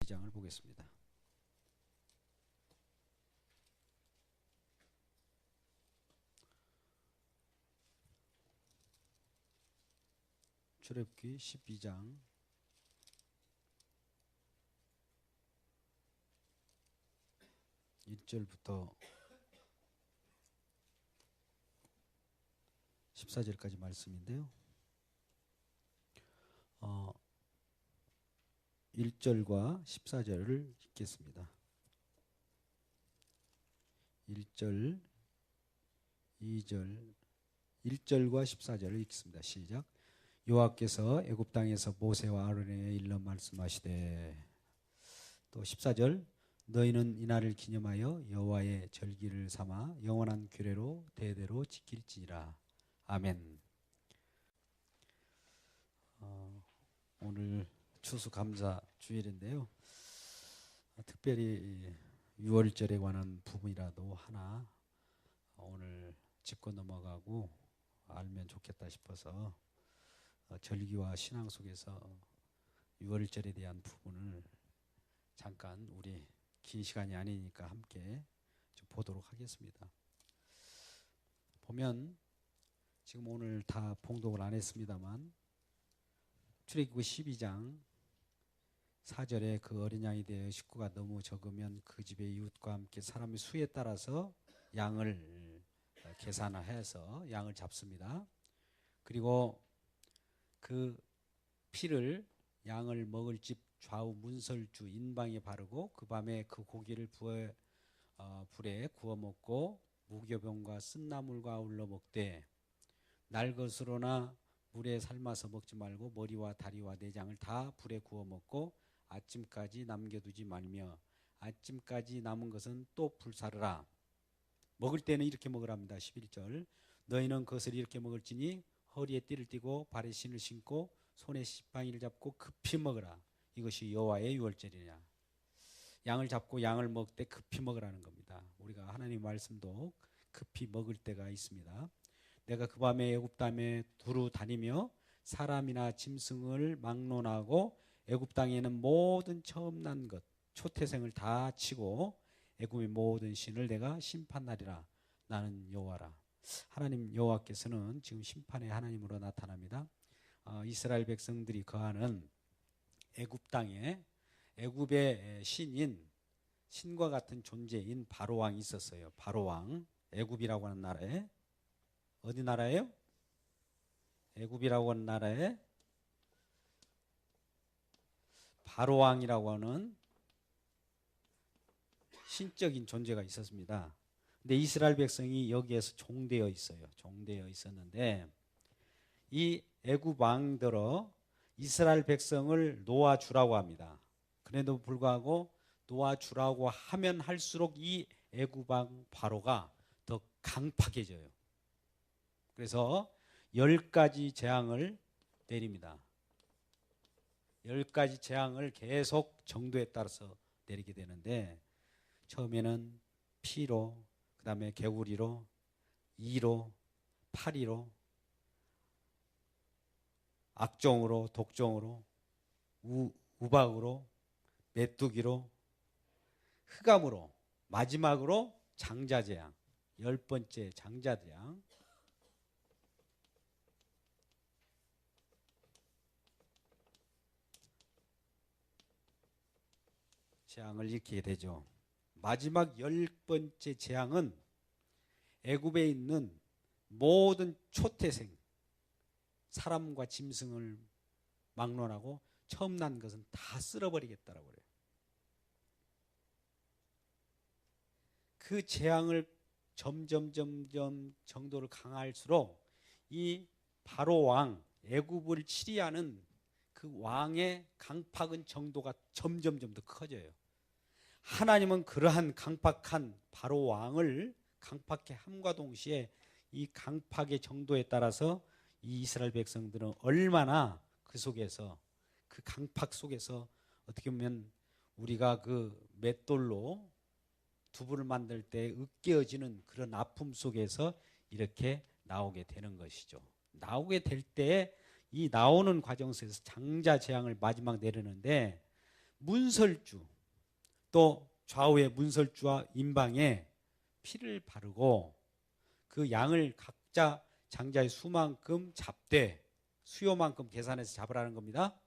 2장을 보겠습니다. 출애굽기 12장 1절부터 14절까지 말씀인데요. 1절과 14절을 읽겠습니다. 1절, 2절, 1절과 14절을 읽습니다. 시작. 여호와께서 애굽 땅에서 모세와 아론에게 일러 말씀하시되, 또 14절, 너희는 이날을 기념하여 여호와의 절기를 삼아 영원한 규례로 대대로 지킬지니라. 아멘. 오늘 추수감사 주일인데요. 특별히 6월절에 관한 부분이라도 하나 오늘 짚고 넘어가고 알면 좋겠다 싶어서 절기와 신앙 속에서 6월절에 대한 부분을 잠깐 우리 긴 시간이 아니니까 함께 좀 보도록 하겠습니다. 보면 지금 오늘 다 봉독을 안 했습니다만 출애굽기 12장 4절에 그 어린 양에 대해 식구가 너무 적으면 그 집의 이웃과 함께 사람의 수에 따라서 양을 계산해서 양을 잡습니다. 그리고 그 피를 양을 먹을 집 좌우 문설주 인방에 바르고 그 밤에 그 고기를 불에 구워 먹고 무교병과 쓴나물과 아울러 먹되 날 것으로나 물에 삶아서 먹지 말고 머리와 다리와 내장을 다 불에 구워 먹고 아침까지 남겨두지 말며 아침까지 남은 것은 또 불사르라. 먹을 때는 이렇게 먹으랍니다. 11절, 너희는 그것을 이렇게 먹을지니 허리에 띠를 띠고 발에 신을 신고 손에 지팡이를 잡고 급히 먹으라. 이것이 여호와의 유월절이냐. 양을 잡고 양을 먹을 때 급히 먹으라는 겁니다. 우리가 하나님 말씀도 급히 먹을 때가 있습니다. 내가 그 밤에 애굽 땅에 두루 다니며 사람이나 짐승을 막론하고 애굽 땅에는 모든 처음 난 것 초태생을 다 치고 애굽의 모든 신을 내가 심판하리라. 나는 여호와라. 하나님 여호와께서는 지금 심판의 하나님으로 나타납니다. 이스라엘 백성들이 거하는 애굽 땅에 애굽의 신과 같은 존재인 바로 왕이 있었어요. 바로 왕, 애굽이라고 하는 나라에, 어디 나라예요? 애굽이라고 하는 나라에 바로 왕이라고 하는 신적인 존재가 있었습니다. 근데 이스라엘 백성이 여기에서 종되어 있어요. 종되어 있었는데 이 애굽 왕들어 이스라엘 백성을 놓아주라고 합니다. 그래도 불구하고 놓아주라고 하면 할수록 이 애굽 왕 바로가 더 강팍해져요. 그래서 10가지 재앙을 내립니다. 10가지 재앙을 계속 정도에 따라서 내리게 되는데 처음에는 피로, 그 다음에 개구리로, 이로, 파리로, 악종으로, 독종으로, 우박으로, 메뚜기로, 흑암으로, 마지막으로 장자재앙, 10번째 장자재앙. 재앙을 일으키게 되죠. 마지막 10번째 재앙은 애굽에 있는 모든 초태생, 사람과 짐승을 막론하고 처음 난 것은 다 쓸어버리겠다라고 그래요. 그 재앙을 점점 정도를 강할수록 이 바로 왕, 애굽을 치리하는 그 왕의 강팍은 정도가 점점 더 커져요. 하나님은 그러한 강팍한 바로 왕을 강팍해 함과 동시에 이 강팍의 정도에 따라서 이 이스라엘 백성들은 얼마나 그 속에서, 그 강팍 속에서 어떻게 보면 우리가 그 맷돌로 두부를 만들 때 으깨어지는 그런 아픔 속에서 이렇게 나오게 되는 것이죠. 나오게 될 때 이 나오는 과정 속에서 장자 재앙을 마지막 내리는데 문설주, 또 좌우의 문설주와 임방에 피를 바르고 그 양을 각자 장자의 수만큼 잡되 수요만큼 계산해서 잡으라는 겁니다.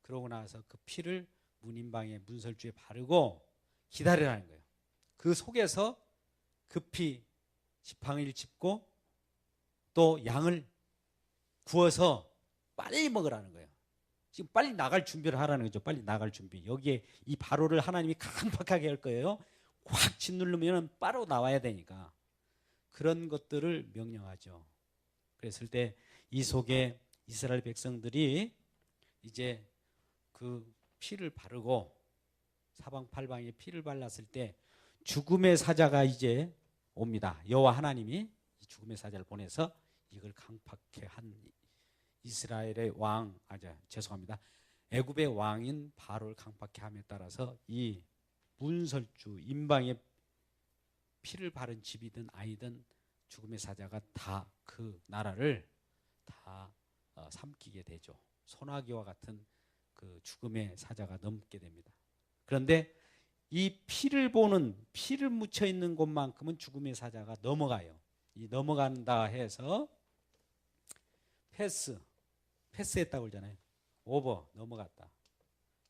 그러고 나서 그 피를 문임방에 문설주에 바르고 기다리라는 거예요. 그 속에서 급히 지팡이를 짚고 또 양을 구워서 빨리 먹으라는 거예요. 지금 빨리 나갈 준비를 하라는 거죠. 빨리 나갈 준비. 여기에 이 바로를 하나님이 강팍하게 할 거예요. 확 짓누르면 바로 나와야 되니까. 그런 것들을 명령하죠. 그랬을 때 이 속에 이스라엘 백성들이 이제 그 피를 바르고 사방팔방에 피를 발랐을 때 죽음의 사자가 이제 옵니다. 여호와 하나님이 이 죽음의 사자를 보내서 이걸 강팍해 한 이스라엘의 왕, 죄송합니다. 애굽의 왕인 바로를 강팍해 함에 따라서 이 문설주, 임방에 피를 바른 집이든 아이든 죽음의 사자가 다 그 나라를 다 삼키게 되죠. 소나기와 같은 그 죽음의 사자가 넘게 됩니다. 그런데 이 피를 보는, 피를 묻혀 있는 곳만큼은 죽음의 사자가 넘어가요. 이 넘어간다 해서 패스했다고 그러잖아요. 오버, 넘어갔다.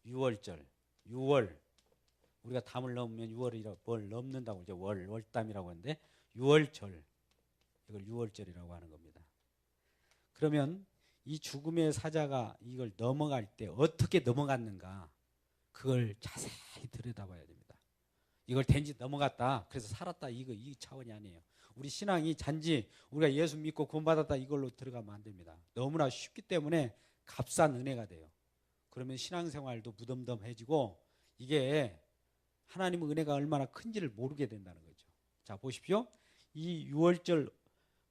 유월절, 6월, 우리가 담을 넘으면 6월이라고, 뭘 넘는다고 이제 월담이라고 하는데 6월절, 이걸 6월절이라고 하는 겁니다. 그러면 이 죽음의 사자가 이걸 넘어갈 때 어떻게 넘어갔는가, 그걸 자세히 들여다봐야 됩니다. 이걸 단지 넘어갔다, 그래서 살았다, 이 차원이 아니에요. 우리 신앙이 단지 우리가 예수 믿고 구원받았다 이걸로 들어가면 안 됩니다. 너무나 쉽기 때문에 값싼 은혜가 돼요. 그러면 신앙생활도 무덤덤해지고 이게 하나님의 은혜가 얼마나 큰지를 모르게 된다는 거죠. 자, 보십시오. 이 6월절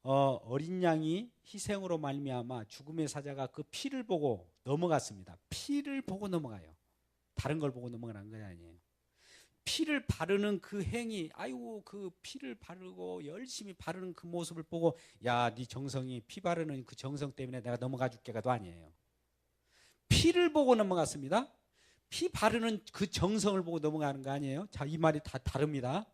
어린 양이 희생으로 말미암아 죽음의 사자가 그 피를 보고 넘어갔습니다. 피를 보고 넘어가요. 다른 걸 보고 넘어가는 건 아니에요. 피를 바르는 그 행위, 아이고 그 피를 바르고 열심히 바르는 그 모습을 보고 야, 네 정성이, 피 바르는 그 정성 때문에 내가 넘어가 줄게가도 아니에요. 피를 보고 넘어갔습니다. 피 바르는 그 정성을 보고 넘어가는 거 아니에요. 자, 이 말이 다 다릅니다.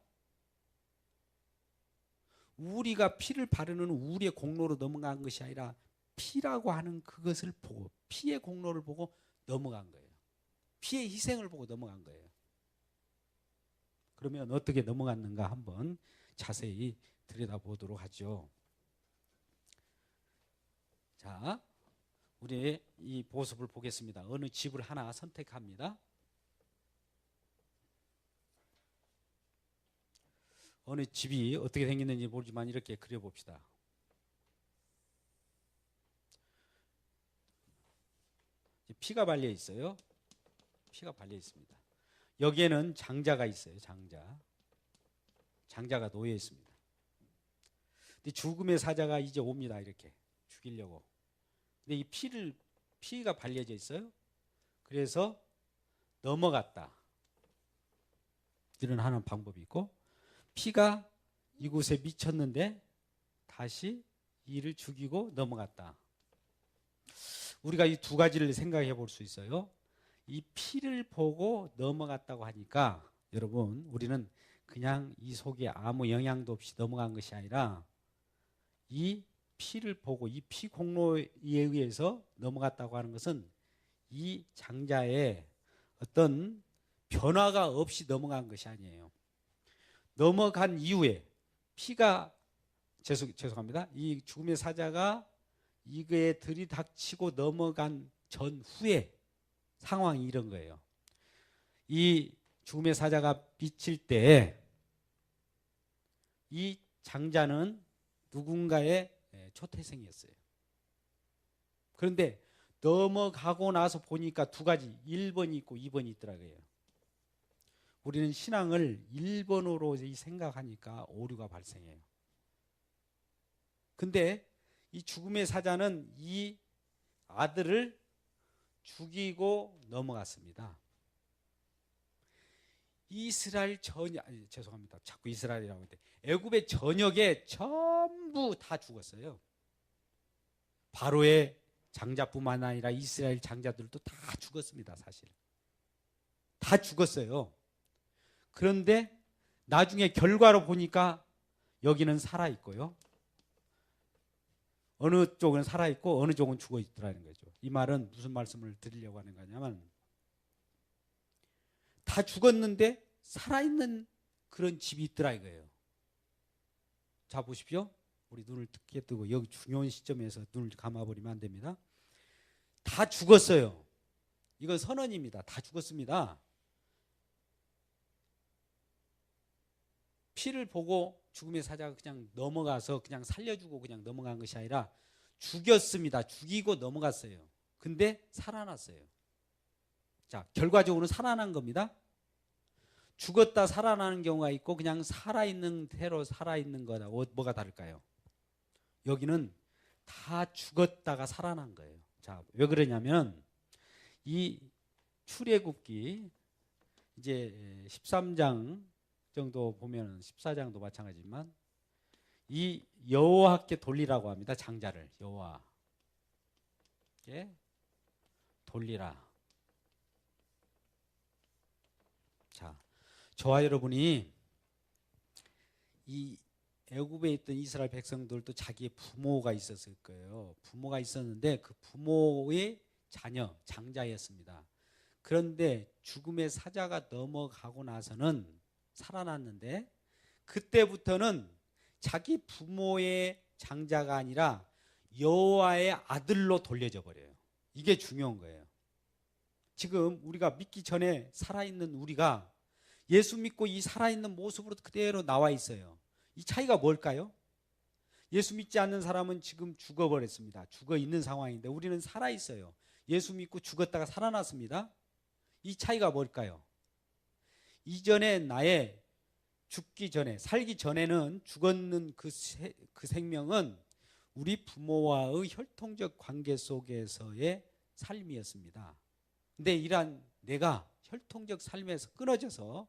우리가 피를 바르는 우리의 공로로 넘어간 것이 아니라 피라고 하는 그것을 보고, 피의 공로를 보고 넘어간 거예요. 피의 희생을 보고 넘어간 거예요. 그러면 어떻게 넘어갔는가 한번 자세히 들여다보도록 하죠. 자, 우리 이 모습을 보겠습니다. 어느 집을 하나 선택합니다. 어느 집이 어떻게 생겼는지 모르지만 이렇게 그려봅시다. 피가 발려 있어요. 피가 발려 있습니다. 여기에는 장자가 있어요. 장자가 놓여 있습니다. 근데 죽음의 사자가 이제 옵니다. 이렇게 죽이려고. 근데 이 피가 발려져 있어요. 그래서 넘어갔다. 이런 하는 방법이 있고, 피가 이곳에 미쳤는데 다시 이를 죽이고 넘어갔다. 우리가 이 두 가지를 생각해 볼 수 있어요. 이 피를 보고 넘어갔다고 하니까 여러분, 우리는 그냥 이 속에 아무 영향도 없이 넘어간 것이 아니라 이 피를 보고 이 피 공로에 의해서 넘어갔다고 하는 것은 이 장자의 어떤 변화가 없이 넘어간 것이 아니에요. 넘어간 이후에 피가 죄송합니다. 이 죽음의 사자가 이거에 들이닥치고 넘어간 전후에 상황이 이런 거예요. 이 죽음의 사자가 비칠 때 이 장자는 누군가의 초태생이었어요. 그런데 넘어가고 나서 보니까 두 가지, 1번이 있고 2번이 있더라고요. 우리는 신앙을 1번으로 생각하니까 오류가 발생해요. 근데 이 죽음의 사자는 이 아들을 죽이고 넘어갔습니다. 이스라엘 전역, 죄송합니다. 자꾸 이스라엘이라고 하는데 애굽의 전역에 전부 다 죽었어요. 바로의 장자뿐만 아니라 이스라엘 장자들도 다 죽었습니다. 사실. 다 죽었어요. 그런데 나중에 결과로 보니까 여기는 살아있고요. 어느 쪽은 살아있고 어느 쪽은 죽어있더라는 거죠. 이 말은 무슨 말씀을 드리려고 하는 거냐면 다 죽었는데 살아있는 그런 집이 있더라 이거예요. 자 보십시오. 우리 눈을 크게 뜨고 여기 중요한 시점에서 눈을 감아버리면 안 됩니다. 다 죽었어요. 이건 선언입니다. 다 죽었습니다. 피를 보고 죽음의 사자가 그냥 넘어가서 그냥 살려주고 그냥 넘어간 것이 아니라 죽였습니다. 죽이고 넘어갔어요. 근데 살아났어요. 자, 결과적으로 살아난 겁니다. 죽었다 살아나는 경우가 있고 그냥 살아있는 태로 살아있는 거다. 뭐가 다를까요? 여기는 다 죽었다가 살아난 거예요. 자, 왜 그러냐면 이 출애굽기 이제 13장 정도 보면 14장도 마찬가지지만 이 여호와께 돌리라고 합니다. 장자를 여호와께 돌리라. 자, 저와 여러분이 이 애굽에 있던 이스라엘 백성들도 자기의 부모가 있었을 거예요. 부모가 있었는데 그 부모의 자녀, 장자였습니다. 그런데 죽음의 사자가 넘어가고 나서는 살아났는데 그때부터는 자기 부모의 장자가 아니라 여호와의 아들로 돌려져 버려요. 이게 중요한 거예요. 지금 우리가 믿기 전에 살아있는 우리가 예수 믿고 이 살아있는 모습으로 그대로 나와 있어요. 이 차이가 뭘까요? 예수 믿지 않는 사람은 지금 죽어버렸습니다. 죽어 있는 상황인데 우리는 살아있어요. 예수 믿고 죽었다가 살아났습니다. 이 차이가 뭘까요? 이전에 나의 죽기 전에 살기 전에는 죽었는 그 생명은 우리 부모와의 혈통적 관계 속에서의 삶이었습니다. 근데 이러한 내가 혈통적 삶에서 끊어져서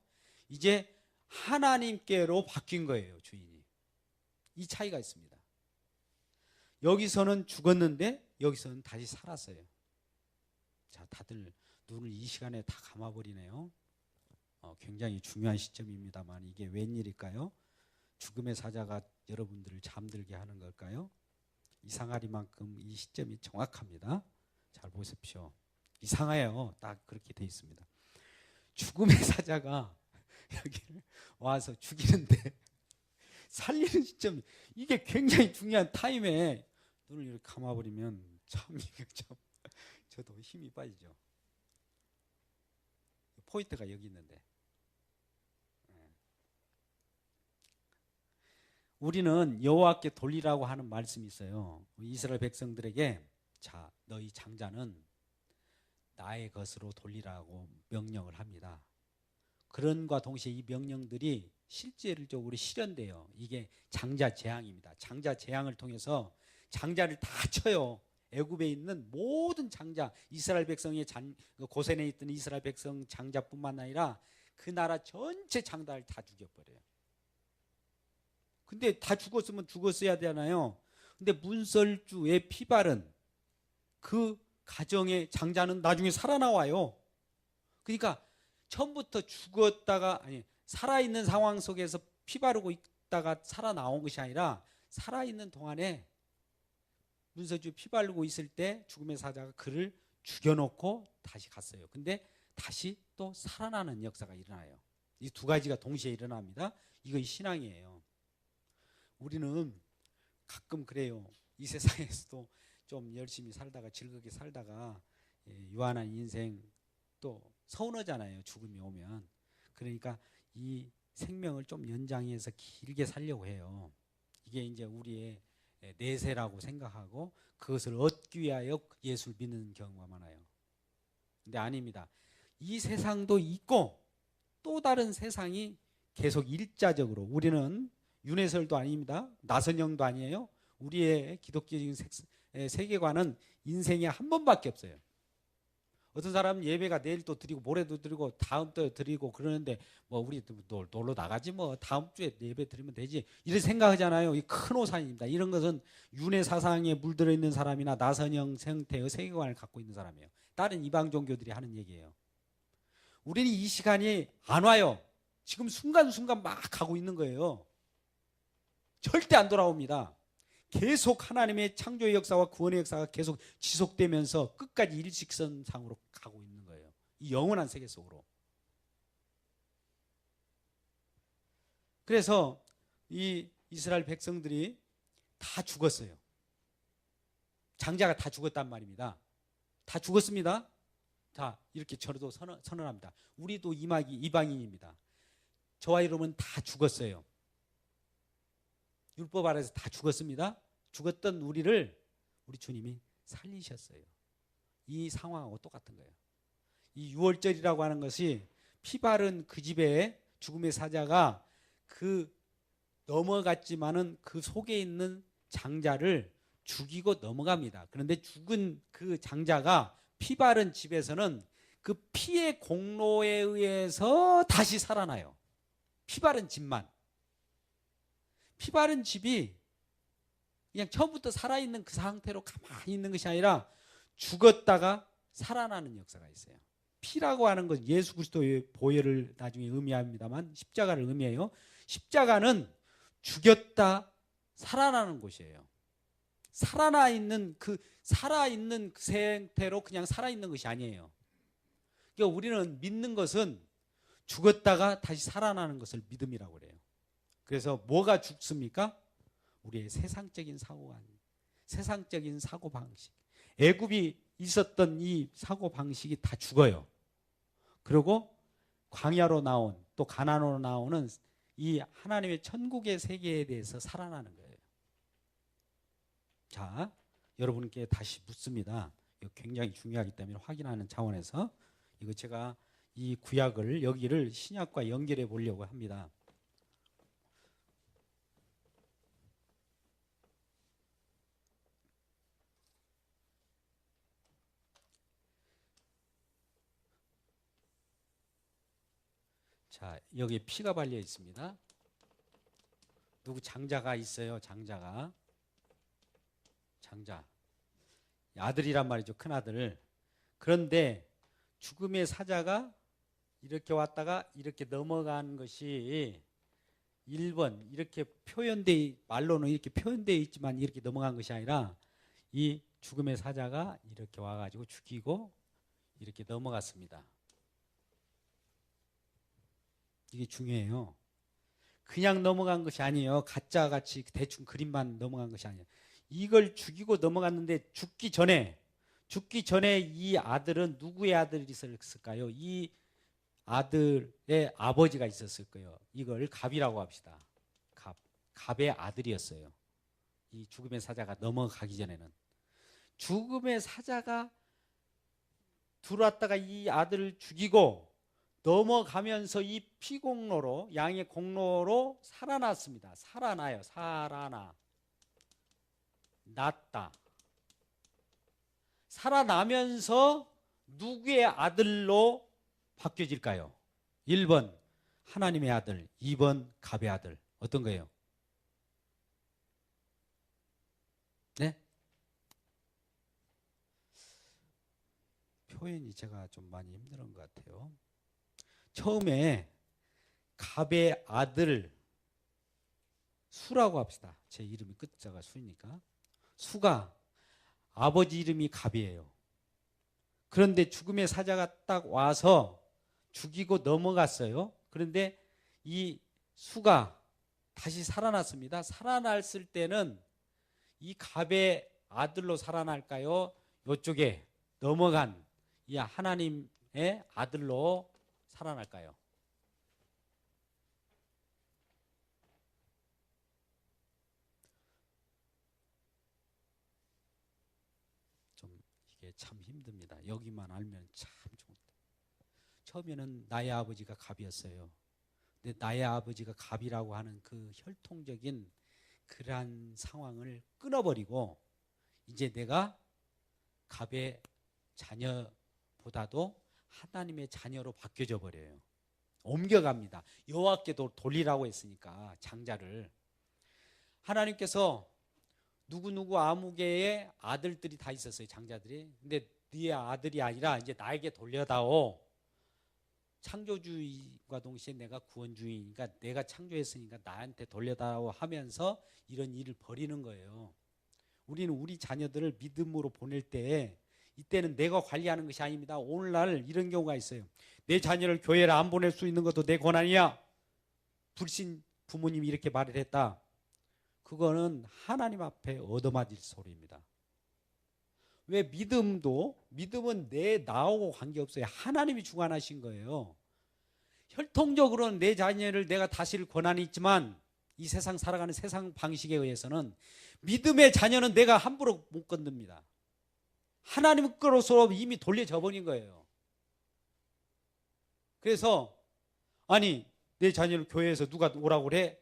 이제 하나님께로 바뀐 거예요. 주인이. 이 차이가 있습니다. 여기서는 죽었는데 여기서는 다시 살았어요. 자, 다들 눈을 이 시간에 다 감아버리네요. 굉장히 중요한 시점입니다만 이게 웬일일까요? 죽음의 사자가 여러분들을 잠들게 하는 걸까요? 이상하리만큼 이 시점이 정확합니다. 잘 보십시오. 이상해요. 딱 그렇게 돼 있습니다. 죽음의 사자가 여기를 와서 죽이는데 살리는 시점, 이게 굉장히 중요한 타임에 눈을 이렇게 감아버리면 참 이게 참 저도 힘이 빠지죠. 포인트가 여기 있는데 우리는 여호와께 돌리라고 하는 말씀이 있어요. 이스라엘 백성들에게 자, 너희 장자는 나의 것으로 돌리라고 명령을 합니다. 그런과 동시에 이 명령들이 실질적으로 실현돼요. 이게 장자 재앙입니다. 장자 재앙을 통해서 장자를 다 쳐요. 애굽에 있는 모든 장자, 이스라엘 백성의 고센에 있던 이스라엘 백성 장자뿐만 아니라 그 나라 전체 장자를 다 죽여버려요. 근데 다 죽었으면 죽었어야 되잖아요. 근데 문설주의 피바른 그 가정의 장자는 나중에 살아나와요. 그러니까 처음부터 죽었다가 아니 살아있는 상황 속에서 피 바르고 있다가 살아나온 것이 아니라 살아있는 동안에 문설주 피 바르고 있을 때 죽음의 사자가 그를 죽여놓고 다시 갔어요. 근데 다시 또 살아나는 역사가 일어나요. 이 두 가지가 동시에 일어납니다. 이거 신앙이에요. 우리는 가끔 그래요. 이 세상에서도 좀 열심히 살다가 즐겁게 살다가 유한한 인생 또 서운하잖아요. 죽음이 오면. 그러니까 이 생명을 좀 연장해서 길게 살려고 해요. 이게 이제 우리의 내세라고 생각하고 그것을 얻기 위하여 예수를 믿는 경우가 많아요. 근데 아닙니다. 이 세상도 있고 또 다른 세상이 계속 일자적으로 우리는 윤회설도 아닙니다. 나선형도 아니에요. 우리의 기독교적인 세계관은 인생에 한 번밖에 없어요. 어떤 사람은 예배가 내일 또 드리고 모레도 드리고 다음 또 드리고 그러는데 뭐 우리 놀러 나가지 뭐 다음 주에 예배 드리면 되지 이렇게 생각하잖아요. 이 큰 오산입니다. 이런 것은 윤회 사상에 물들어 있는 사람이나 나선형 생태의 세계관을 갖고 있는 사람이에요. 다른 이방 종교들이 하는 얘기예요. 우리는 이 시간이 안 와요. 지금 순간순간 막 가고 있는 거예요. 절대 안 돌아옵니다. 계속 하나님의 창조의 역사와 구원의 역사가 계속 지속되면서 끝까지 일직선상으로 가고 있는 거예요. 이 영원한 세계 속으로. 그래서 이 이스라엘 백성들이 다 죽었어요. 장자가 다 죽었단 말입니다. 다 죽었습니다. 자, 이렇게 저도 선언합니다. 우리도 이방인입니다. 저와 여러분은 다 죽었어요. 율법 아래서 다 죽었습니다. 죽었던 우리를 우리 주님이 살리셨어요. 이 상황하고 똑같은 거예요. 이 유월절이라고 하는 것이 피 바른 그 집에 죽음의 사자가 그 넘어갔지만은 그 속에 있는 장자를 죽이고 넘어갑니다. 그런데 죽은 그 장자가 피 바른 집에서는 그 피의 공로에 의해서 다시 살아나요. 피 바른 집만. 피 바른 집이 그냥 처음부터 살아있는 그 상태로 가만히 있는 것이 아니라 죽었다가 살아나는 역사가 있어요. 피라고 하는 건 예수 그리스도의 보혈을 나중에 의미합니다만 십자가를 의미해요. 십자가는 죽였다 살아나는 곳이에요. 살아있는 그 상태로 그냥 살아있는 것이 아니에요. 그러니까 우리는 믿는 것은 죽었다가 다시 살아나는 것을 믿음이라고 그래요. 그래서 뭐가 죽습니까? 우리의 세상적인 세상적인 사고방식. 애굽이 있었던 이 사고방식이 다 죽어요. 그리고 광야로 나온 또 가나안으로 나오는 이 하나님의 천국의 세계에 대해서 살아나는 거예요. 자, 여러분께 다시 묻습니다. 이거 굉장히 중요하기 때문에 확인하는 차원에서 이거 제가 이 구약을 여기를 신약과 연결해 보려고 합니다. 자, 여기 피가 발려 있습니다. 누구 장자가 있어요. 장자. 아들이란 말이죠. 큰아들. 그런데 죽음의 사자가 이렇게 왔다가 이렇게 넘어간 것이 1번 이렇게 말로는 이렇게 표현되어 있지만 이렇게 넘어간 것이 아니라 이 죽음의 사자가 이렇게 와가지고 죽이고 이렇게 넘어갔습니다. 이게 중요해요. 그냥 넘어간 것이 아니에요. 가짜같이 대충 그림만 넘어간 것이 아니에요. 이걸 죽이고 넘어갔는데 죽기 전에 이 아들은 누구의 아들이 있었을까요? 이 아들의 아버지가 있었을 거예요. 이걸 갑이라고 합시다. 갑의 아들이었어요. 이 죽음의 사자가 넘어가기 전에는. 죽음의 사자가 들어왔다가 이 아들을 죽이고 넘어가면서 이 피공로로 양의 공로로 살아났습니다. 났다. 살아나면서 누구의 아들로 바뀌어질까요? 1번 하나님의 아들, 2번 갑의 아들. 어떤 거예요? 네? 표현이 제가 좀 많이 힘든 것 같아요. 처음에 갑의 아들 수라고 합시다. 제 이름이 끝자가 수니까. 수가 아버지 이름이 갑이에요. 그런데 죽음의 사자가 딱 와서 죽이고 넘어갔어요. 그런데 이 수가 다시 살아났습니다. 살아났을 때는 이 갑의 아들로 살아날까요? 이쪽에 넘어간 이 하나님의 아들로 살아날까요? 좀 이게 참 힘듭니다. 여기만 알면 참 좋은데. 처음에는 나의 아버지가 갑이었어요. 근데 나의 아버지가 갑이라고 하는 그 혈통적인 그러한 상황을 끊어버리고 이제 내가 갑의 자녀보다도 하나님의 자녀로 바뀌어져 버려요. 옮겨갑니다. 여호와께도 돌리라고 했으니까 장자를. 하나님께서 누구누구 아무개의 아들들이 다 있었어요. 장자들이. 근데 네 아들이 아니라 이제 나에게 돌려다오. 창조주의과 동시에 내가 구원주의니까 내가 창조했으니까 나한테 돌려다오 하면서 이런 일을 벌이는 거예요. 우리는 우리 자녀들을 믿음으로 보낼 때 이때는 내가 관리하는 것이 아닙니다. 오늘날 이런 경우가 있어요. 내 자녀를 교회를 안 보낼 수 있는 것도 내 권한이야. 불신 부모님이 이렇게 말을 했다. 그거는 하나님 앞에 얻어맞을 소리입니다. 왜 믿음은 나하고 관계없어요. 하나님이 주관하신 거예요. 혈통적으로는 내 자녀를 내가 다스릴 권한이 있지만 이 세상 살아가는 세상 방식에 의해서는 믿음의 자녀는 내가 함부로 못 건듭니다. 하나님 거로서 이미 돌려져 버린 거예요. 그래서 아니 내 자녀를 교회에서 누가 오라고 그래?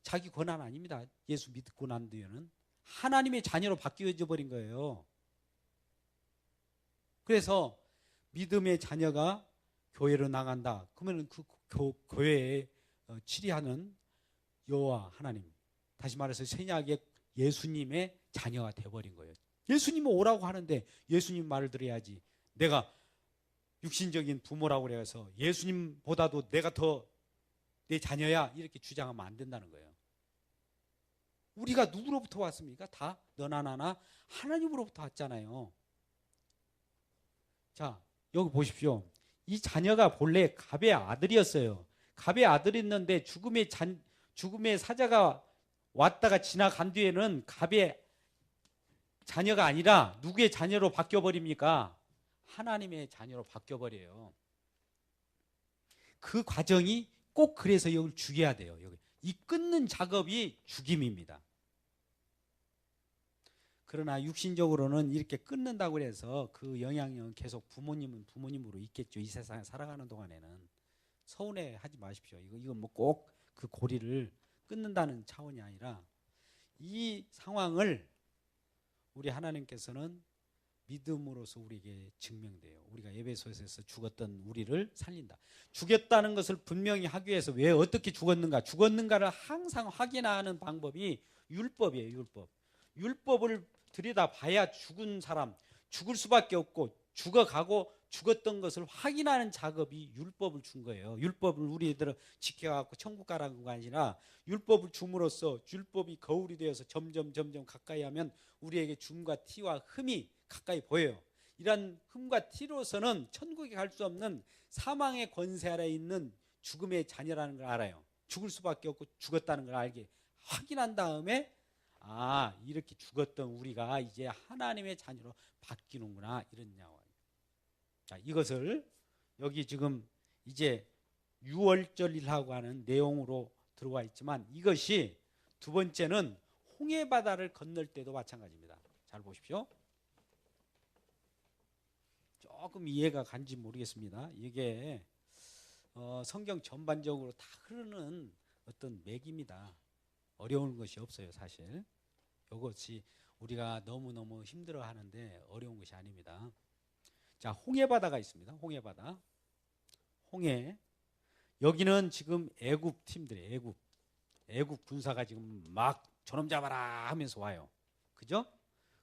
자기 권한 아닙니다. 예수 믿고 난 뒤에는 하나님의 자녀로 바뀌어져 버린 거예요. 그래서 믿음의 자녀가 교회로 나간다. 그러면 그 교회에 치리하는 여호와 하나님, 다시 말해서 새약의 예수님의 자녀가 되어버린 거예요. 예수님은 오라고 하는데 예수님 말을 들어야지. 내가 육신적인 부모라고 그래서 예수님보다도 내가 더 내 자녀야 이렇게 주장하면 안 된다는 거예요. 우리가 누구로부터 왔습니까? 다 너나 나나 하나님으로부터 왔잖아요. 자, 여기 보십시오. 이 자녀가 본래 갑의 아들이었어요. 갑의 아들이었는데 죽음의 사자가 왔다가 지나간 뒤에는 갑의 자녀가 아니라 누구의 자녀로 바뀌어버립니까? 하나님의 자녀로 바뀌어버려요. 그 과정이 꼭 그래서 이걸 죽여야 돼요. 이 끊는 작업이 죽임입니다. 그러나 육신적으로는 이렇게 끊는다고 해서 그 영향력은 계속 부모님은 부모님으로 있겠죠. 이 세상에 살아가는 동안에는. 서운해하지 마십시오. 이건 뭐 꼭 그 고리를 끊는다는 차원이 아니라 이 상황을 우리 하나님께서는 믿음으로써 우리에게 증명돼요. 우리가 에베소서에서 죽었던 우리를 살린다. 죽였다는 것을 분명히 하기 위해서 왜 어떻게 죽었는가를 항상 확인하는 방법이 율법이에요. 율법을 들여다봐야 죽은 사람, 죽을 수밖에 없고 죽어가고 죽었던 것을 확인하는 작업이 율법을 준 거예요. 율법을 우리들은 지켜갖고 천국 가라는 거 아니라 율법을 줌으로써 율법이 거울이 되어서 점점 가까이 하면 우리에게 줌과 티와 흠이 가까이 보여요. 이런 흠과 티로서는 천국에 갈 수 없는 사망의 권세 아래 있는 죽음의 자녀라는 걸 알아요. 죽을 수밖에 없고 죽었다는 걸 알게 확인한 다음에 이렇게 죽었던 우리가 이제 하나님의 자녀로 바뀌는구나 이런 양화. 자, 이것을 여기 지금 이제 유월절이라고 하는 내용으로 들어와 있지만 이것이 두 번째는 홍해바다를 건널 때도 마찬가지입니다. 잘 보십시오. 조금 이해가 간지 모르겠습니다. 이게 성경 전반적으로 다 흐르는 어떤 맥입니다. 어려운 것이 없어요, 사실. 이것이 우리가 너무너무 힘들어하는데 어려운 것이 아닙니다. 자, 홍해바다가 있습니다. 홍해바다. 홍해. 여기는 지금 애굽 팀들이에요. 애굽 군사가 지금 막 저놈 잡아라 하면서 와요. 그죠?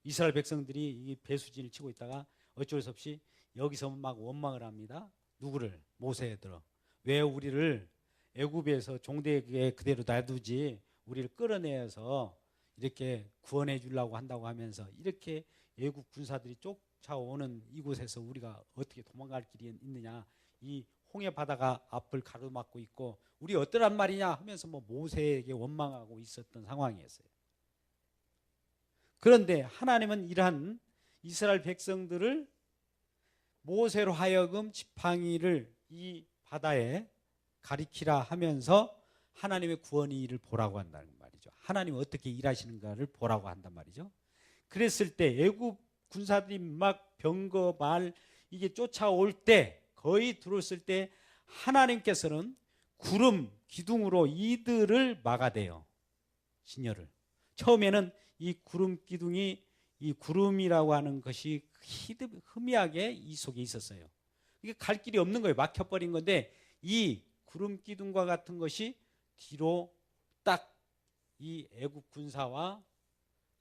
이스라엘 백성들이 이 배수진을 치고 있다가 어쩔 수 없이 여기서 막 원망을 합니다. 누구를? 모세들어. 왜 우리를 애굽에서 종되게 그대로 놔두지 우리를 끌어내서 이렇게 구원해 주려고 한다고 하면서 이렇게 애굽 군사들이 쫓아오는 이곳에서 우리가 어떻게 도망갈 길이 있느냐. 이 홍해바다가 앞을 가로막고 있고 우리 어떠란 말이냐 하면서 모세에게 원망하고 있었던 상황이었어요. 그런데 하나님은 이러한 이스라엘 백성들을 모세로 하여금 지팡이를 이 바다에 가리키라 하면서 하나님의 구원의 일을 보라고 한다는 말이죠. 하나님은 어떻게 일하시는가를 보라고 한단 말이죠. 그랬을 때 애굽 군사들이 막 병거 말 이게 쫓아올 때 거의 들어왔을 때 하나님께서는 구름 기둥으로 이들을 막아대요. 진열을. 처음에는 이 구름 기둥이 이 구름이라고 하는 것이 희미하게 이 속에 있었어요. 이게 갈 길이 없는 거예요. 막혀버린 건데 이 구름 기둥과 같은 것이 뒤로 딱 이 애굽 군사와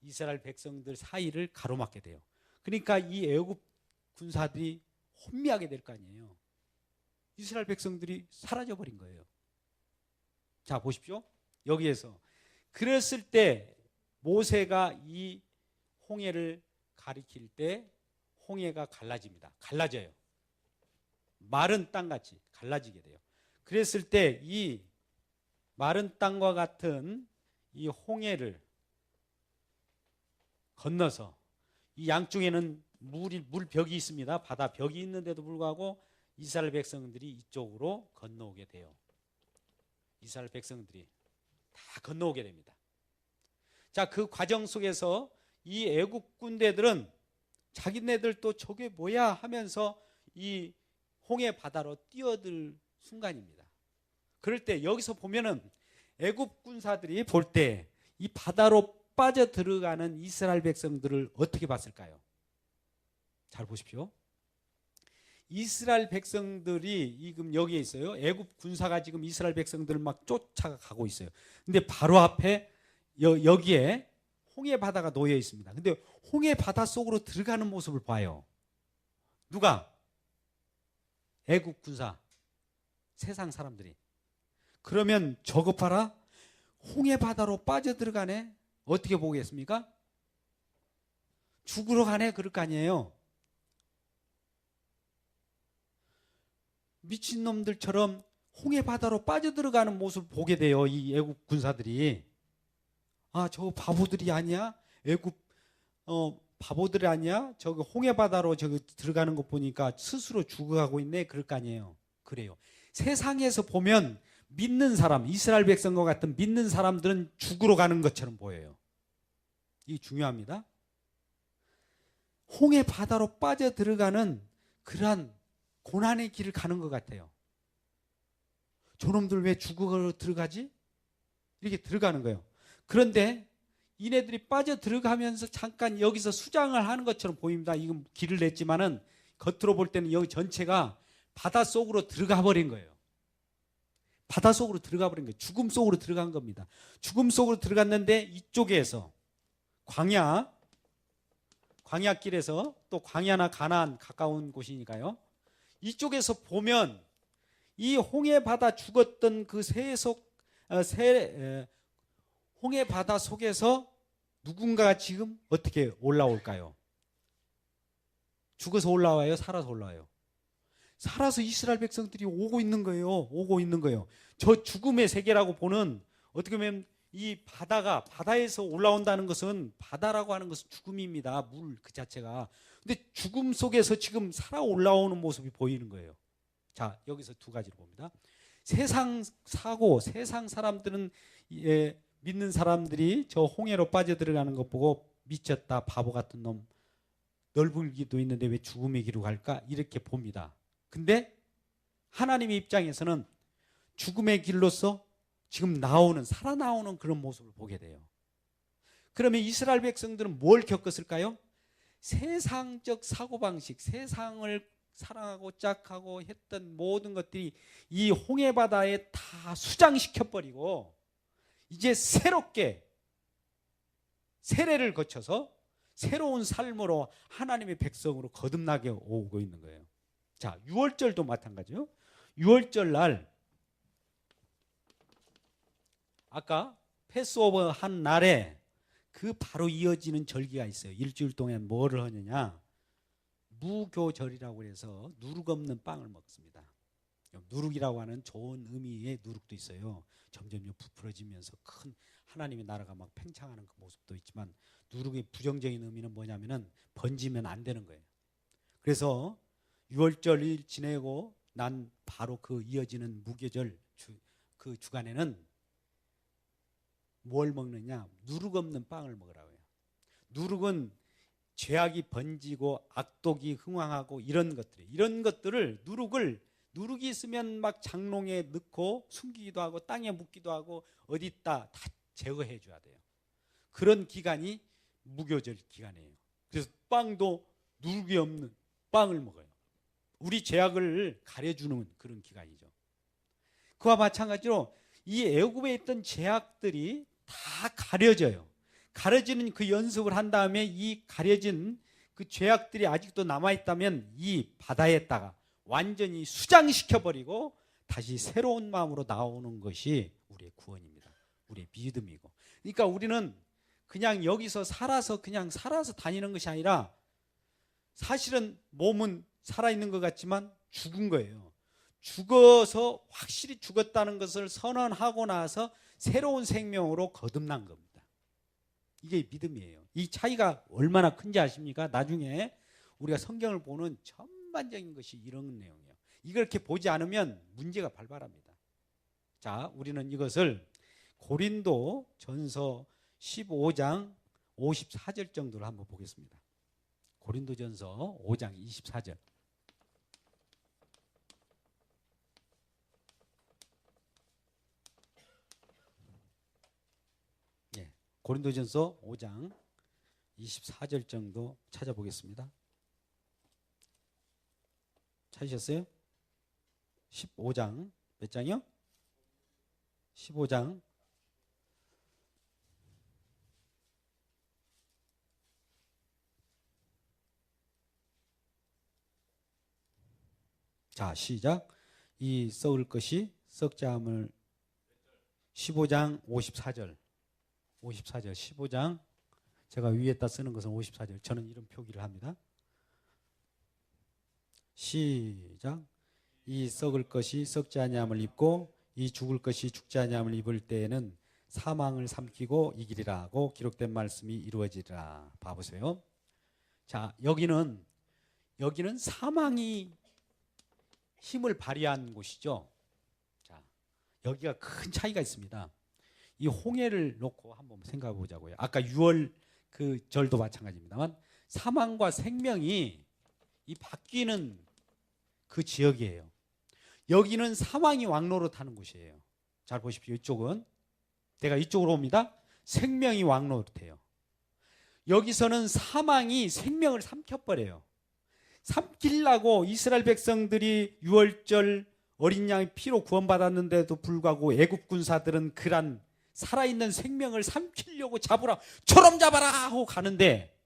이스라엘 백성들 사이를 가로막게 돼요. 그러니까 이 애굽 군사들이 혼미하게 될 거 아니에요. 이스라엘 백성들이 사라져 버린 거예요. 자, 보십시오. 여기에서 그랬을 때 모세가 이 홍해를 가리킬 때 홍해가 갈라집니다. 갈라져요. 마른 땅같이 갈라지게 돼요. 그랬을 때 이 마른 땅과 같은 이 홍해를 건너서 이 양쪽에는 물벽이 있습니다. 바다 벽이 있는데도 불구하고 이스라엘 백성들이 이쪽으로 건너오게 돼요. 이스라엘 백성들이 다 건너오게 됩니다. 자, 그 과정 속에서 이 애국 군대들은 자기네들도 저게 뭐야 하면서 이 홍해 바다로 뛰어들 순간입니다. 그럴 때 여기서 보면은 애국 군사들이 볼 때 이 바다로 빠져 들어가는 이스라엘 백성들을 어떻게 봤을까요? 잘 보십시오. 이스라엘 백성들이 지금 여기에 있어요. 애국 군사가 지금 이스라엘 백성들을 막 쫓아가고 있어요. 근데 바로 앞에 여기에 홍해 바다가 놓여 있습니다. 근데 홍해 바다 속으로 들어가는 모습을 봐요. 누가? 애국 군사, 세상 사람들이. 그러면 저것 봐라, 홍해 바다로 빠져 들어가네. 어떻게 보겠습니까? 죽으러 가네, 그럴 거 아니에요. 미친놈들처럼 홍해 바다로 빠져 들어가는 모습을 보게 돼요. 이 애국 군사들이. 아, 저 바보들이 아니야? 애국 바보들이 아니야? 저기 홍해 바다로 저기 들어가는 거 보니까 스스로 죽어가고 있네. 그럴 거 아니에요. 그래요. 세상에서 보면 믿는 사람, 이스라엘 백성과 같은 믿는 사람들은 죽으러 가는 것처럼 보여요. 이게 중요합니다. 홍해 바다로 빠져 들어가는 그러한 고난의 길을 가는 것 같아요. 저놈들 왜 죽으러 들어가지? 이렇게 들어가는 거예요. 그런데 이네들이 빠져 들어가면서 잠깐 여기서 수장을 하는 것처럼 보입니다. 이건 길을 냈지만은 겉으로 볼 때는 여기 전체가 바다 속으로 들어가 버린 거예요. 바다 속으로 들어가 버린 거예요. 죽음 속으로 들어간 겁니다. 죽음 속으로 들어갔는데 이쪽에서 광야길에서 또 광야나 가나안 가까운 곳이니까요. 이쪽에서 보면 이 홍해 바다 죽었던 그 홍해 바다 속에서 누군가가 지금 어떻게 올라올까요? 죽어서 올라와요? 살아서 올라와요? 살아서 이스라엘 백성들이 오고 있는 거예요. 오고 있는 거예요. 저 죽음의 세계라고 보는, 어떻게 보면 이 바다에서 올라온다는 것은, 바다라고 하는 것은 죽음입니다. 물 그 자체가. 근데 죽음 속에서 지금 살아 올라오는 모습이 보이는 거예요. 자, 여기서 두 가지를 봅니다. 세상 사람들은 믿는 사람들이 저 홍해로 빠져들어가는 것 보고 미쳤다, 바보 같은 놈, 넓은 길도 있는데 왜 죽음의 길로 갈까? 이렇게 봅니다. 근데 하나님의 입장에서는 죽음의 길로서 지금 살아나오는 그런 모습을 보게 돼요. 그러면 이스라엘 백성들은 뭘 겪었을까요? 세상적 사고방식, 세상을 사랑하고 짝하고 했던 모든 것들이 이 홍해 바다에 다 수장시켜버리고 이제 새롭게 세례를 거쳐서 새로운 삶으로 하나님의 백성으로 거듭나게 오고 있는 거예요. 자, 유월절도 마찬가지요. 유월절 날, 아까 패스오버 한 날에 그 바로 이어지는 절기가 있어요. 일주일 동안 뭐를 하느냐? 무교절이라고 해서 누룩 없는 빵을 먹습니다. 누룩이라고 하는 좋은 의미의 누룩도 있어요. 점점 부풀어지면서 큰 하나님의 나라가 막 팽창하는 그 모습도 있지만, 누룩의 부정적인 의미는 뭐냐면은 번지면 안 되는 거예요. 그래서 유월절을 지내고 난 바로 그 이어지는 무교절 그 주간에는 뭘 먹느냐? 누룩 없는 빵을 먹으라고 해요. 누룩은 죄악이 번지고 악독이 흥왕하고 이런 것들을 누룩이 있으면 막 장롱에 넣고 숨기기도 하고 땅에 묻기도 하고 어디다 다 제거해 줘야 돼요. 그런 기간이 무교절 기간이에요. 그래서 빵도 누룩이 없는 빵을 먹어요. 우리 죄악을 가려주는 그런 기간이죠. 그와 마찬가지로 이 애굽에 있던 죄악들이 다 가려져요. 가려지는 그 연습을 한 다음에 이 가려진 그 죄악들이 아직도 남아있다면 이 바다에다가, 완전히 수장시켜버리고 다시 새로운 마음으로 나오는 것이 우리의 구원입니다. 우리의 믿음이고. 그러니까 우리는 그냥 여기서 그냥 살아서 다니는 것이 아니라 사실은 몸은 살아있는 것 같지만 죽은 거예요. 죽어서 확실히 죽었다는 것을 선언하고 나서 새로운 생명으로 거듭난 겁니다. 이게 믿음이에요. 이 차이가 얼마나 큰지 아십니까? 나중에 우리가 성경을 보는 전반적인 것이 이런 내용이에요. 이걸 이렇게 보지 않으면 문제가 발발합니다. 자, 우리는 이것을 고린도 전서 15장 54절 정도를 한번 보겠습니다. 고린도 전서 5장 24절. 고린도전서 5장 24절 정도 찾아보겠습니다. 찾으셨어요? 15장 몇 장이요? 15장 자, 시작. 이 썩을 것이 썩지 않음을 15장 54절 15장 제가 위에다 쓰는 것은 54절. 저는 이런 표기를 합니다. 시작. 이 썩을 것이 썩지 아니함을 입고 이 죽을 것이 죽지 아니함을 입을 때에는 사망을 삼키고 이기리라고 기록된 말씀이 이루어지리라. 봐보세요. 자, 여기는 사망이 힘을 발휘한 곳이죠. 자, 여기가 큰 차이가 있습니다. 이 홍해를 놓고 한번 생각해 보자고요. 아까 6월 그 절도 마찬가지입니다만 사망과 생명이 이 바뀌는 그 지역이에요. 여기는 사망이 왕노릇하는 곳이에요. 잘 보십시오. 이쪽은 내가 이쪽으로 옵니다. 생명이 왕노릇해요. 여기서는 사망이 생명을 삼켜버려요. 삼키려고 이스라엘 백성들이 6월절 어린 양의 피로 구원받았는데도 불구하고 애국 군사들은 그런 살아있는 생명을 삼키려고 잡으라, 처럼 잡아라 하고 가는데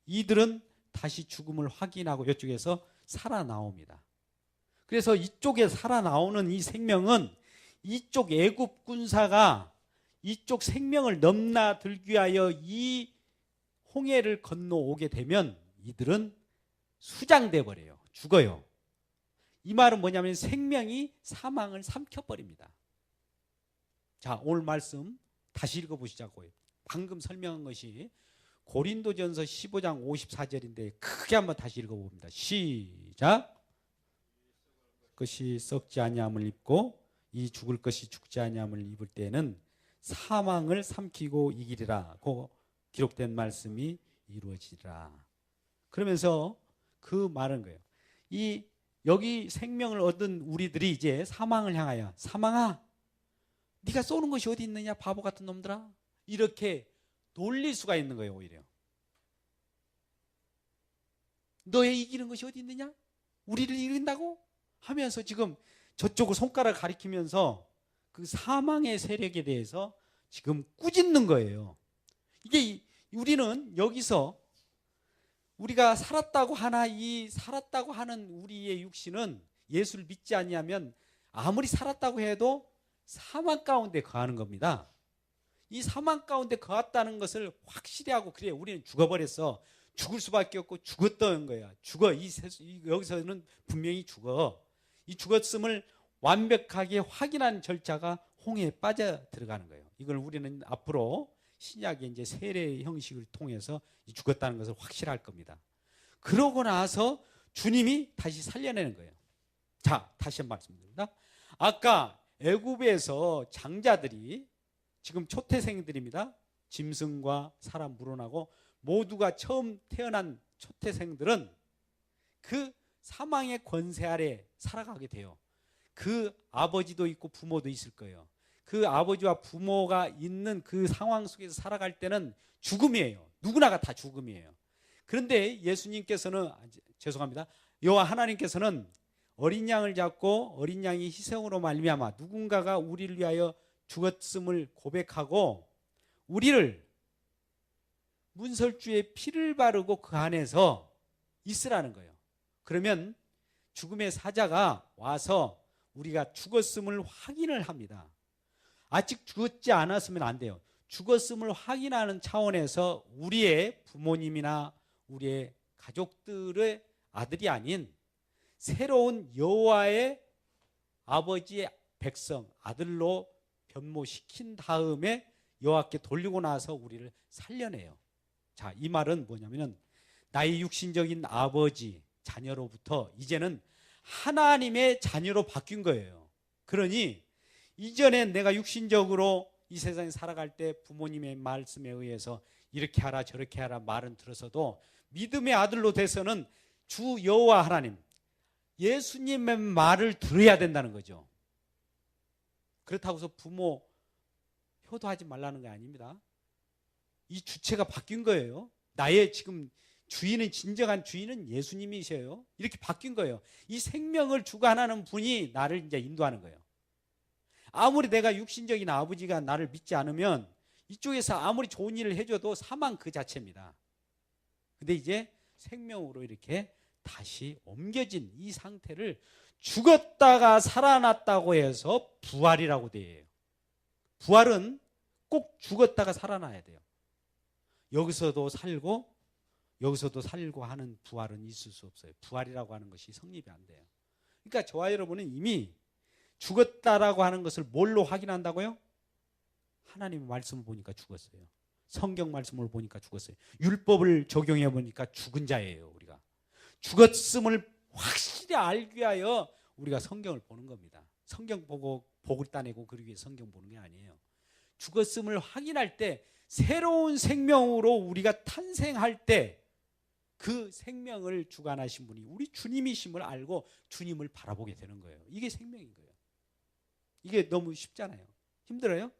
이들은 다시 죽음을 확인하고 이쪽에서 살아나옵니다. 그래서 이쪽에 살아나오는 이 생명은 이쪽 애국 군사가 이쪽 생명을 넘나들기 위하여 이 홍해를 건너오게 되면 이들은 수장돼 버려요. 죽어요. 이 말은 뭐냐면 생명이 사망을 삼켜버립니다. 자, 오늘 말씀 다시 읽어보시자고요. 방금 설명한 것이 고린도전서 15장 54절인데 크게 한번 다시 읽어봅니다. 시작. 것이 썩지 아니함을 입고 이 죽을 것이 죽지 아니함을 입을 때는 사망을 삼키고 이기리라고 기록된 말씀이 이루어지리라. 그러면서 그 말은 거예요. 여기 생명을 얻은 우리들이 이제 사망을 향하여 사망아 네가 쏘는 것이 어디 있느냐 바보 같은 놈들아, 이렇게 놀릴 수가 있는 거예요. 오히려 너의 이기는 것이 어디 있느냐, 우리를 이긴다고 하면서 지금 저쪽을 손가락 가리키면서 그 사망의 세력에 대해서 지금 꾸짖는 거예요. 이게 우리는 여기서 우리가 살았다고 하나 이 살았다고 하는 우리의 육신은 예수를 믿지 아니하면 아무리 살았다고 해도 사망 가운데 거하는 겁니다. 이 사망 가운데 거했다는 것을 확실히 하고 그래 우리는 죽어버렸어. 죽을 수밖에 없고 죽었던 거야. 죽어. 여기서는 분명히 죽어. 이 죽었음을 완벽하게 확인한 절차가 홍해에 빠져 들어가는 거예요. 이걸 우리는 앞으로 신약의 이제 세례 형식을 통해서 죽었다는 것을 확실할 겁니다. 그러고 나서 주님이 다시 살려내는 거예요. 자, 다시 한번 말씀드립니다. 아까 애굽에서 장자들이 지금 초태생들입니다. 짐승과 사람 물어나고 모두가 처음 태어난 초태생들은 그 사망의 권세 아래 살아가게 돼요. 그 아버지도 있고 부모도 있을 거예요. 그 아버지와 부모가 있는 그 상황 속에서 살아갈 때는 죽음이에요. 누구나가 다 죽음이에요. 그런데 예수님께서는 죄송합니다. 여호와 하나님께서는 어린 양을 잡고 어린 양이 희생으로 말미암아 누군가가 우리를 위하여 죽었음을 고백하고 우리를 문설주에 피를 바르고 그 안에서 있으라는 거예요. 그러면 죽음의 사자가 와서 우리가 죽었음을 확인을 합니다. 아직 죽었지 않았으면 안 돼요. 죽었음을 확인하는 차원에서 우리의 부모님이나 우리의 가족들의 아들이 아닌 새로운 여호와의 아버지의 백성, 아들로 변모시킨 다음에 여호와께 돌리고 나서 우리를 살려내요. 자, 이 말은 뭐냐면은 나의 육신적인 아버지, 자녀로부터 이제는 하나님의 자녀로 바뀐 거예요. 그러니 이전에 내가 육신적으로 이 세상에 살아갈 때 부모님의 말씀에 의해서 이렇게 하라 저렇게 하라 말은 들어서도 믿음의 아들로 돼서는 주 여호와 하나님, 예수님의 말을 들어야 된다는 거죠. 그렇다고 해서 부모 효도하지 말라는 게 아닙니다. 이 주체가 바뀐 거예요. 나의 지금 주인은, 진정한 주인은 예수님이셔요. 이렇게 바뀐 거예요. 이 생명을 주관하는 분이 나를 이제 인도하는 거예요. 아무리 내가 육신적인 아버지가 나를 믿지 않으면 이쪽에서 아무리 좋은 일을 해줘도 사망 그 자체입니다. 근데 이제 생명으로 이렇게 다시 옮겨진 이 상태를 죽었다가 살아났다고 해서 부활이라고 돼요. 부활은 꼭 죽었다가 살아나야 돼요. 여기서도 살고 여기서도 살고 하는 부활은 있을 수 없어요. 부활이라고 하는 것이 성립이 안 돼요. 그러니까 저와 여러분은 이미 죽었다라고 하는 것을 뭘로 확인한다고요? 하나님의 말씀을 보니까 죽었어요. 성경 말씀을 보니까 죽었어요. 율법을 적용해 보니까 죽은 자예요. 우리가 죽었음을 확실히 알기 위하여 우리가 성경을 보는 겁니다. 성경 보고 복을 따내고 그러기 위해 성경 보는 게 아니에요. 죽었음을 확인할 때 새로운 생명으로 우리가 탄생할 때 그 생명을 주관하신 분이 우리 주님이심을 알고 주님을 바라보게 되는 거예요. 이게 생명인 거예요. 이게 너무 쉽잖아요. 힘들어요?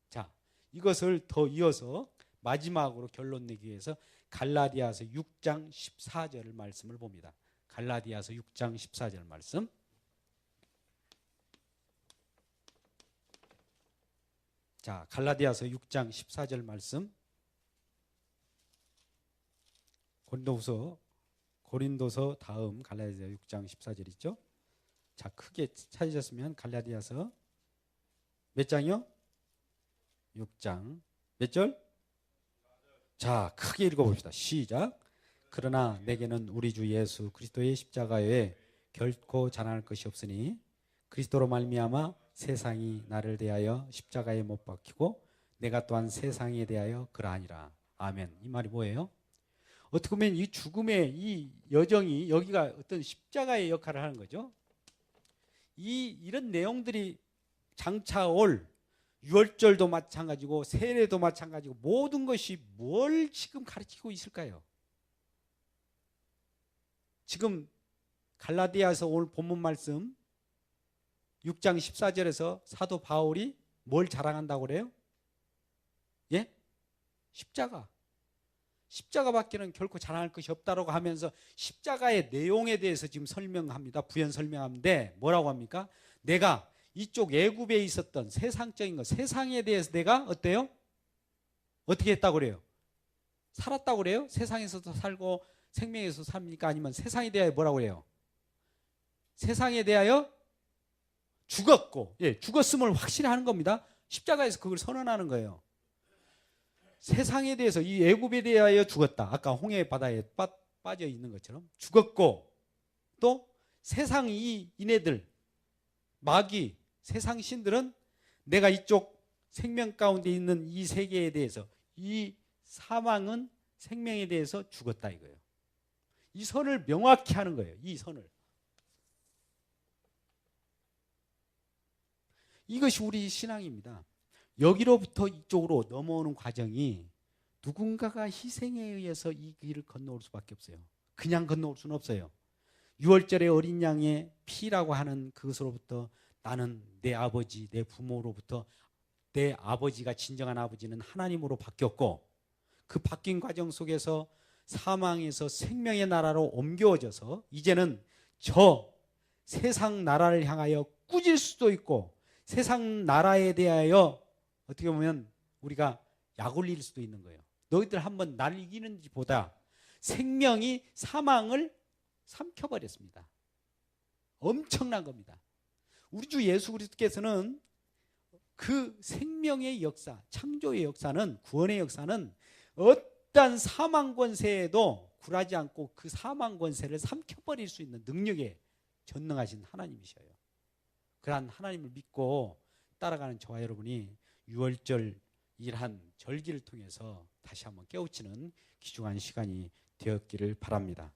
자, 이것을 더 이어서 마지막으로 결론 내기 위해서 갈라디아서 6장 14절 말씀을 봅니다. 갈라디아서 6장 14절 말씀. 자, 갈라디아서 6장 14절 말씀. 고린도서 다음 갈라디아서 6장 14절 있죠? 자, 크게 찾으셨으면 갈라디아서 몇 장이요? 6장 몇 절? 자, 크게 읽어봅시다. 시작. 그러나 내게는 우리 주 예수 그리스도의 십자가에 결코 자랑할 것이 없으니 그리스도로 말미암아 세상이 나를 대하여 십자가에 못 박히고 내가 또한 세상에 대하여 그러하니라. 아멘. 이 말이 뭐예요? 어떻게 보면 이 죽음의 이 여정이 여기가 어떤 십자가의 역할을 하는 거죠. 이런 내용들이 장차 올 유월절도 마찬가지고 세례도 마찬가지고 모든 것이 뭘 지금 가르치고 있을까요? 지금 갈라디아서 오늘 본문 말씀 6장 14절에서 사도 바울이 뭘 자랑한다고 그래요? 예? 십자가밖에는 결코 자랑할 것이 없다라고 하면서 십자가의 내용에 대해서 지금 설명합니다. 부연 설명하는데 뭐라고 합니까? 내가 이쪽 애굽에 있었던 세상적인 것, 세상에 대해서 내가 어때요? 어떻게 했다고 그래요? 살았다고 그래요? 세상에서도 살고 생명에서 삽니까? 아니면 세상에 대하여 뭐라고 그래요? 세상에 대하여 죽었고, 예, 죽었음을 확실히 하는 겁니다. 십자가에서 그걸 선언하는 거예요. 세상에 대해서 이 애굽에 대하여 죽었다. 아까 홍해 바다에 빠져 있는 것처럼 죽었고, 또 세상 이네들 마귀 세상 신들은 내가 이쪽 생명 가운데 있는 이 세계에 대해서 이 사망은 생명에 대해서 죽었다 이거예요. 이 선을 명확히 하는 거예요. 이 선을. 이것이 우리 신앙입니다. 여기로부터 이쪽으로 넘어오는 과정이 누군가가 희생에 의해서 이 길을 건너올 수밖에 없어요. 그냥 건너올 수는 없어요. 6월절의 어린 양의 피라고 하는 그것으로부터 나는 내 아버지, 내 부모로부터 내 아버지가 진정한 아버지는 하나님으로 바뀌었고 그 바뀐 과정 속에서 사망에서 생명의 나라로 옮겨져서 이제는 저 세상 나라를 향하여 꾸질 수도 있고 세상 나라에 대하여 어떻게 보면 우리가 약 올릴 수도 있는 거예요. 너희들 한번 날 이기는지 보다 생명이 사망을 삼켜버렸습니다. 엄청난 겁니다. 우리 주 예수 그리스도께서는 그 생명의 역사, 창조의 역사는, 구원의 역사는 어떠한 사망 권세에도 굴하지 않고 그 사망 권세를 삼켜버릴 수 있는 능력에 전능하신 하나님이셔요. 그러한 하나님을 믿고 따라가는 저와 여러분이 6월절 일한 절기를 통해서 다시 한번 깨우치는 귀중한 시간이 되었기를 바랍니다.